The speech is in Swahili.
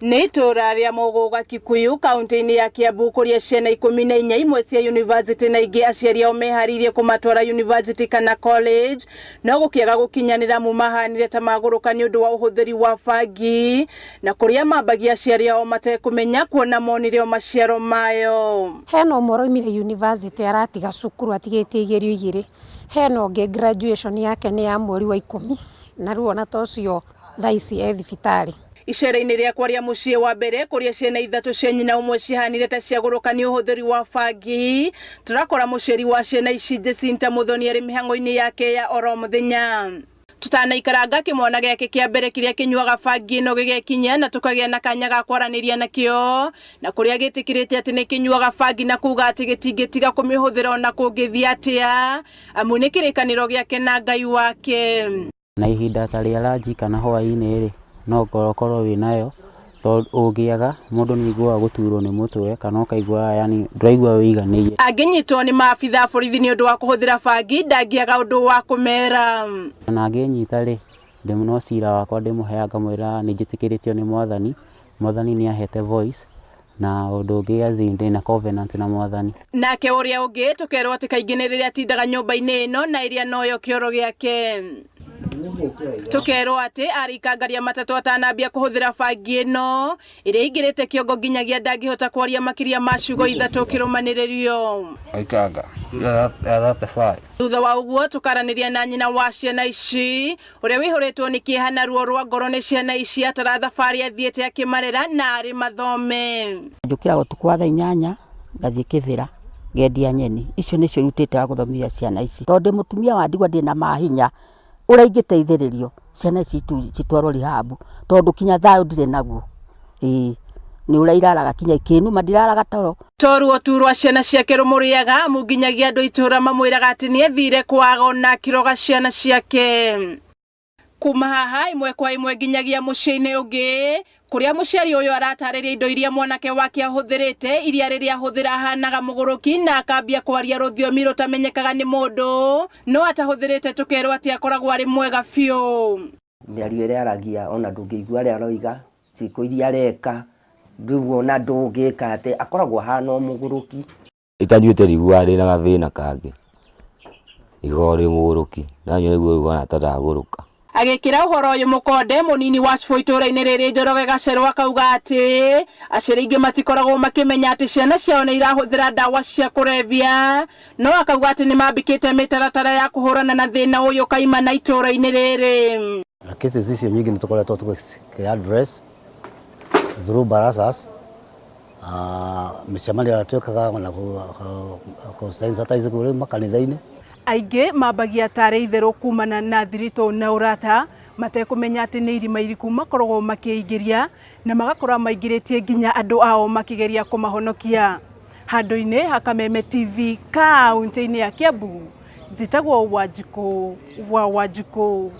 Nĩ itũra rĩa Muguga Kikuyu kaunti-ini ya Kiambu kuria ciana 14 imwe cia university na ingĩ aciari ao meharirie kumatwara university kana college no gũkĩaga gũkinyanĩra mumahanire ta magũrũka nĩ ũndũ wa ũhũthĩri wa bangi na kuria mambagia aciari ao matekũmenya kuona monire o maciaro mayo. Hena ũmwe oimire university aratiga cukuru atigĩtie igerio igĩrĩ. Hena ũngĩ graduation yake nĩ ya mweri wa 10 na rĩu ona tocio thaa ici e thibitarĩ. Icera-inĩ rĩakwa rĩa mucii wa mbere kuria ciana ithatũ cia nyina ũmwe cihanire ta ciagũrũka nĩ ũhũthĩri wa bangi, turakora mũciari wa ciana ici Jecinta Muthoni arĩ mĩhang'o-inĩ yake ya oro mũthenya. Tutanaikaranga kĩmwana gĩake kĩa mbere kĩrĩa kĩnyuaga bangi ĩno gĩgekinya na tukagĩa na kanya ga kwaranĩria nakĩo na kũrĩa gĩtĩkĩrĩte atĩ nĩ kĩnyuaga bangi na kuga atĩ gĩtingĩtiga kũmĩhũthĩra ona kũngĩthiĩ atĩa amu nĩ kĩrĩkanĩro gĩake na Ngai wake. Na ihinda ta rĩa ranji kana hwaĩ-inĩ rĩ no korwo wĩnayo tondũ ũngĩaga mũndũ nĩ aiguaga gũturwo nĩ mũtwe kana ũkaigua yani ndũraigua wĩiganĩire. Angĩnyitwo nĩ maabitha borithi nĩ ũndũ wa kũhũthĩra bangi ndangĩaga ũndũ wa kũmera. Na angĩnyita rĩ no cira wakwa ndĩmũheaga mwĩra nĩ njĩtĩkĩrĩtio nĩ Mwathani. Mwathani nĩ ahete voice na ũndũ ũngĩ azinde na covenant na Mwathani. Nake ũrĩa ũngĩ tũkerwo atĩ kaingĩ nĩ rĩrĩa atindaga nyũmba-inĩ ĩno na iria noyo kĩoro gĩake. Tukerwo atĩ arikangaria matatũ atanambia kũhũthĩra bangi ĩno ĩrĩa ingĩrĩte kĩongo nginyagia ndangĩhota kwaria makĩria ma ciugo ithatũ kĩrũmanĩrĩrio. Aikanga yarate bai. Thutha wa ũguo tukaranĩria na nyina wa ciana ici ũrĩa wĩhũrĩtwo nĩ kieha na ruo rwa ngoro nĩ ciana ici atara thabarĩ athiĩte akĩmarera na arĩ mathome. Njũkĩra ũtukũ wa thaa 8 ngathiĩ kĩvĩra ngendia nyeni. Icio nĩcio rutĩte wa gũthomithia ciana ici tondũ mũtumia wa ndigwa ndĩ na mahinya ũrĩa ingĩteithĩrĩrio ciana ici citwarwo rehab tondũ kinya thayũ ndirĩ naguo. Nĩ ũrĩa iraraga kinya ikĩnuma ndiraraga toro. Toruo turwa ciana ciake rũmũrĩaga amu nginyagia andũ itũra mamwĩraga atĩ nĩ athire kwaga ona kiroga ciana ciake. Kuma haha imwe kwa imwe nginyagia mucii-inĩ ũngĩ kuria mũciari ũyũ aratarĩria indo iria mwanake wake ahũthĩrĩte iria rĩrĩa ahũthĩra hanaga mũgũrũki na akambia kwaria rũthiomi rũtamenyekaga nĩ mũndũ no atahũthĩrĩte tũkerwo atĩ akoragwo arĩ mwega biũ. Mĩario ĩrĩa aragia ona ndũngĩigua arĩa aroiga ciĩko iria areka ndũguo na ndũngĩka atĩ akoragwo hana mũgũrũki. Itanjuĩte rigua rĩ na gathĩna kangĩ igorĩ mũgũrũki na nyoiguo igwana atandagũrũka. Agĩkĩra ũhoro ũyũ mũkonde mũnini wa cibũ itũra-inĩ rĩrĩ Njoroge Gacerwa akauga atĩ aciari aingĩ matikoragwo makĩmenya atĩ ciana ciao nĩ irahũthĩra ndawa cia kũrebia no akauga atĩ nĩ mambĩkĩte mĩtaratara ya kũhũrana na thĩna ũyũ kaimana itũra-inĩ rĩrĩ. Na cases icio nyingĩ nĩ tũkoretwo tũkĩ-address through barazas mĩcemanio ĩrĩa twĩkaga na kũ-sensitize kũrĩ makanitha-inĩ. Aingĩ mambagia tarĩ itherũ kumana na thiritũ na ũrata matekũmenya atĩ nĩ irima iriku makoragwo makĩingĩria na magakorwo maingĩrĩtie nginya andũ ao makĩgeria kũmahonokia. Handũ-inĩ ha Kameme TV kaunti-inĩ ya Kiambu njĩtagwo Wanjikũ wa Wanjikũ.